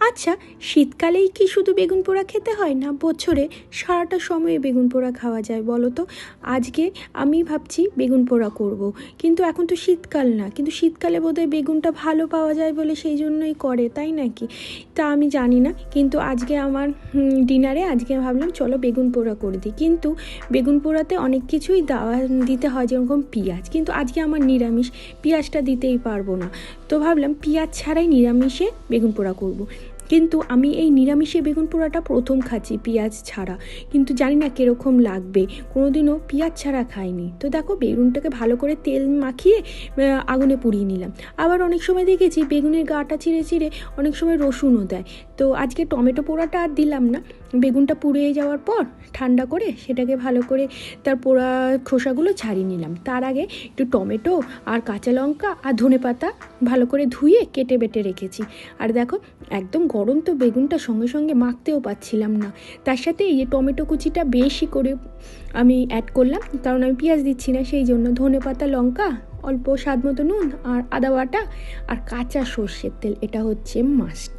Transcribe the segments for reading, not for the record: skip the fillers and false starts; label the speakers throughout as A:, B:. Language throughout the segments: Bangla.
A: আচ্ছা, শীতকালেই কি শুধু বেগুন পোড়া খেতে হয়, না বছরে সারাটা সময়ে বেগুন পোড়া খাওয়া যায় বলো তো? আজকে আমি ভাবছি বেগুন পোড়া করব, কিন্তু এখন তো শীতকাল না, কিন্তু শীতকালে বোধহয় বেগুনটা ভালো পাওয়া যায় বলে সেই জন্যই করে, তাই নাকি? তা আমি জানি না, কিন্তু আজকে আমার ডিনারে আজকে ভাবলাম চলো বেগুন পোড়া করে দিই। কিন্তু বেগুন পোড়াতে অনেক কিছুই দিতে হয়, যেরকম পেঁয়াজ, কিন্তু আজকে আমার নিরামিষ, পেঁয়াজটা দিতেই পারবো না। তো ভাবলাম পেঁয়াজ ছাড়াই নিরামিষে বেগুন পোড়া করব। কিন্তু আমি এই নিরামিষে বেগুন পোড়াটা প্রথম খাচ্ছি পেঁয়াজ ছাড়া, কিন্তু জানি না কীরকম লাগবে, কোনোদিনও পেঁয়াজ ছাড়া খাইনি। তো দেখো, বেগুনটাকে ভালো করে তেল মাখিয়ে আগুনে পুড়িয়ে নিলাম। আবার অনেক সময় দেখেছি বেগুনের গাটা চিড়ে চিড়ে অনেক সময় রসুনও দেয়। তো আজকে টমেটো পোড়াটা আর দিলাম না, বেগুনটা পুড়িয়ে যাওয়ার পর ঠান্ডা করে সেটাকে ভালো করে তার পোড়া খোসাগুলো ছাড়িয়ে নিলাম। তার আগে একটু টমেটো আর কাঁচা লঙ্কা আর ধনেপাতা ভালো করে ধুয়ে কেটে বেটে রেখেছি। আর দেখো, একদম গরম তো বেগুনটা সঙ্গে সঙ্গে মাখতেও পাচ্ছিলাম না, তার সাথে এই টমেটো কুচিটা বেশি করে আমি অ্যাড করলাম, কারণ আমি পেঁয়াজ দিচ্ছি না সেই জন্য। ধনেপাতা, লঙ্কা, অল্প স্বাদ মতো নুন আর আদা বাটা আর কাঁচা সর্ষের তেল, এটা হচ্ছে মাস্ট।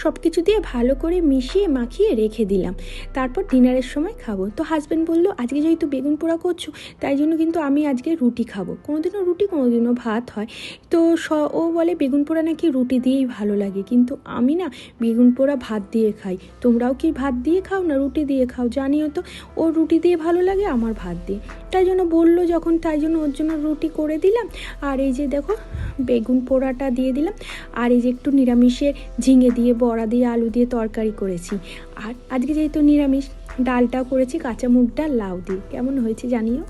A: সব কিছু দিয়ে ভালো করে মিশিয়ে মাখিয়ে রেখে দিলাম, তারপর ডিনারের সময় খাবো। তো হাজব্যান্ড বললো আজকে যেহেতু বেগুন পোড়া করছো, তাই জন্য কিন্তু আমি আজকে রুটি খাবো। কোনোদিনও রুটি কোনোদিনও ভাত হয়। তো ও বলে বেগুন পোড়া নাকি রুটি দিয়েই ভালো লাগে, কিন্তু আমি না বেগুন পোড়া ভাত দিয়ে খাই। তোমরাও কি ভাত দিয়ে খাও না রুটি দিয়ে খাও জানিও তো। ও রুটি দিয়ে ভালো লাগে, আমার ভাত দিয়ে, তাই জন্য বললো যখন, তাই জন্য ওর জন্য রুটি করে দিলাম। আর এই যে দেখো, বেগুন পোড়াটা দিয়ে দিলাম। আর এই যে একটু নিরামিষের ঝিঙে দিয়ে, বড়া দিয়ে, আলু দিয়ে তরকারি করেছি। আর আজকে যেহেতু নিরামিষ, ডালটাও করেছি কাঁচা মুগ ডাল লাউ দিয়ে। কেমন হয়েছে জানিও।